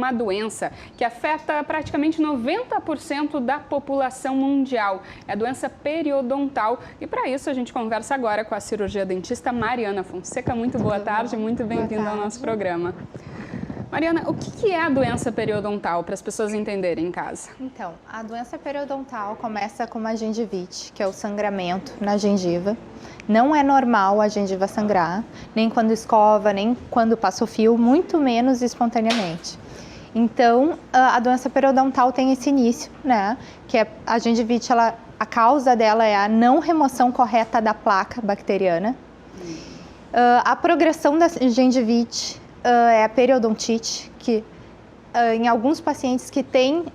Uma doença que afeta praticamente 90% da população mundial. É a doença periodontal. E para isso a gente conversa agora com a cirurgia dentista Mariana Fonseca. Muito boa tarde, muito bem-vinda ao nosso programa. Mariana, o que é a doença periodontal, para as pessoas entenderem em casa? Então, a doença periodontal começa com uma gengivite, que é o sangramento na gengiva. Não é normal a gengiva sangrar, nem quando escova, nem quando passa o fio, muito menos espontaneamente. Então, a doença periodontal tem esse início, né? Que é a gengivite, a causa dela é a não remoção correta da placa bacteriana. A progressão da gengivite é a periodontite, que em alguns pacientes que têm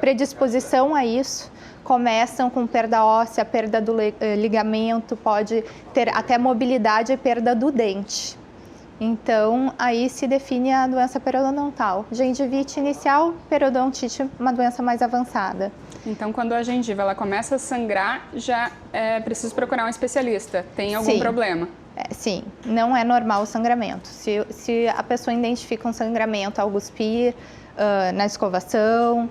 predisposição a isso, começam com perda óssea, perda do ligamento, pode ter até mobilidade e perda do dente. Então, aí se define a doença periodontal. Gengivite inicial, periodontite, uma doença mais avançada. Então, quando a gengiva ela começa a sangrar, já é preciso procurar um especialista. Tem algum problema? Sim, não é normal o sangramento. Se a pessoa identifica um sangramento ao cuspir, na escovação,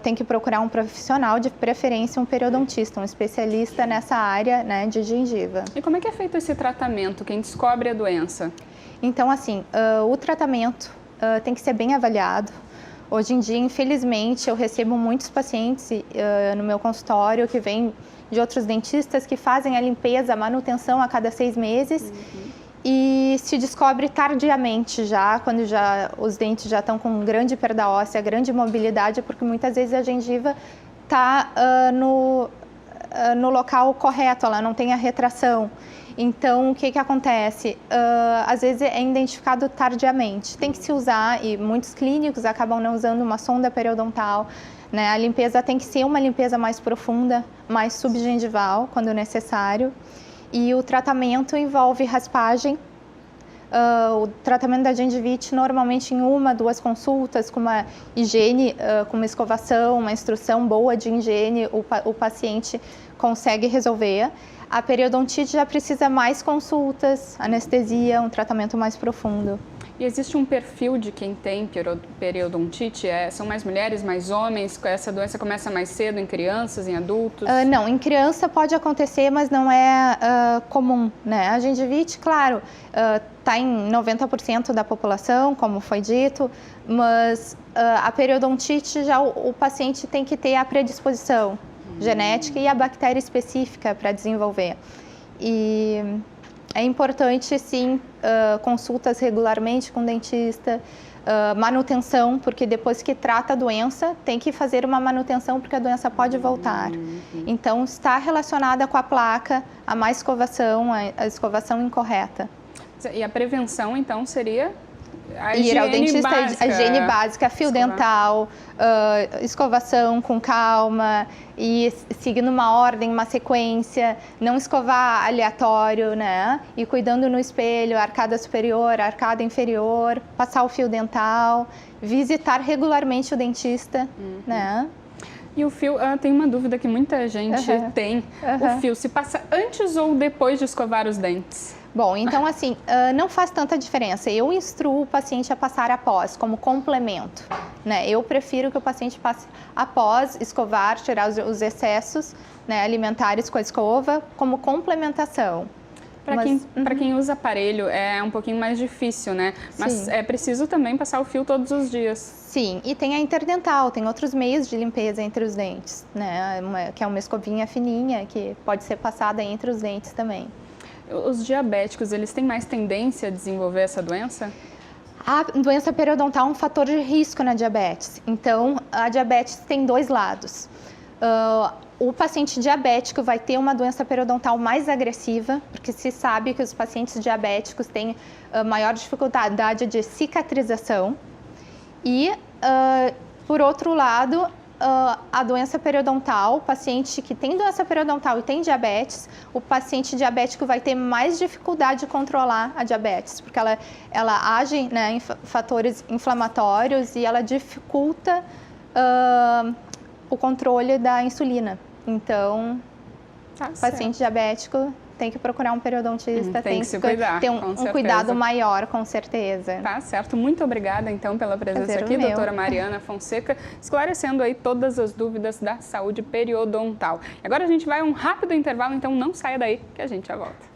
tem que procurar um profissional, de preferência um periodontista, um especialista nessa área, né, de gengiva. E como é que é feito esse tratamento? Quem descobre a doença? Então, assim, o tratamento tem que ser bem avaliado. Hoje em dia, infelizmente, eu recebo muitos pacientes no meu consultório que vêm de outros dentistas que fazem a limpeza, a manutenção a cada 6 meses e se descobre tardiamente já, quando os dentes já estão com grande perda óssea, grande mobilidade, porque muitas vezes a gengiva está no local correto, ela não tem a retração. Então, o que acontece? Às vezes é identificado tardiamente. Tem que se usar, e muitos clínicos acabam não usando uma sonda periodontal, né? A limpeza tem que ser uma limpeza mais profunda, mais subgengival, quando necessário. E o tratamento envolve raspagem. O tratamento da gengivite normalmente em 1, 2 consultas, com uma higiene, com uma escovação, uma instrução boa de higiene, o paciente consegue resolver. A periodontite já precisa mais consultas, anestesia, um tratamento mais profundo. E existe um perfil de quem tem periodontite? São mais mulheres, mais homens? Essa doença começa mais cedo em crianças, em adultos? Não, em criança pode acontecer, mas não é comum, né? A gengivite, claro, está em 90% da população, como foi dito, mas a periodontite já o paciente tem que ter a predisposição genética e a bactéria específica para desenvolver. E é importante, sim, consultas regularmente com o dentista, manutenção, porque depois que trata a doença, tem que fazer uma manutenção, porque a doença pode voltar. Então, está relacionada com a placa, a má escovação, a escovação incorreta. E a prevenção, então, seria a ir ao higiene dentista, básica, a higiene básica, fio dental, escovação com calma e seguindo uma ordem, uma sequência, não escovar aleatório, né? E cuidando no espelho, arcada superior, arcada inferior, passar o fio dental, visitar regularmente o dentista, né? E o fio, tem uma dúvida que muita gente tem. O fio se passa antes ou depois de escovar os dentes? Bom, então assim, não faz tanta diferença. Eu instruo o paciente a passar após, como complemento, né? Eu prefiro que o paciente passe após escovar, tirar os excessos, né, alimentares com a escova, como complementação. Para quem usa aparelho é um pouquinho mais difícil, né? Mas Sim. é preciso também passar o fio todos os dias. Sim, e tem a interdental, tem outros meios de limpeza entre os dentes, né? Que é uma escovinha fininha que pode ser passada entre os dentes também. Os diabéticos, eles têm mais tendência a desenvolver essa doença? A doença periodontal é um fator de risco na diabetes. Então, a diabetes tem 2 lados. O paciente diabético vai ter uma doença periodontal mais agressiva, porque se sabe que os pacientes diabéticos têm maior dificuldade de cicatrização. E, por outro lado, a doença periodontal, o paciente que tem doença periodontal e tem diabetes, o paciente diabético vai ter mais dificuldade de controlar a diabetes, porque ela age, né, em fatores inflamatórios e ela dificulta o controle da insulina. Então, o paciente diabético tem que procurar um periodontista, tem que se cuidar, ter com um certeza. cuidado maior, com certeza. Tá certo. Muito obrigada, então, pela presença Prazer aqui, meu. doutora Mariana Fonseca, esclarecendo aí todas as dúvidas da saúde periodontal. Agora a gente vai a um rápido intervalo, então não saia daí que a gente já volta.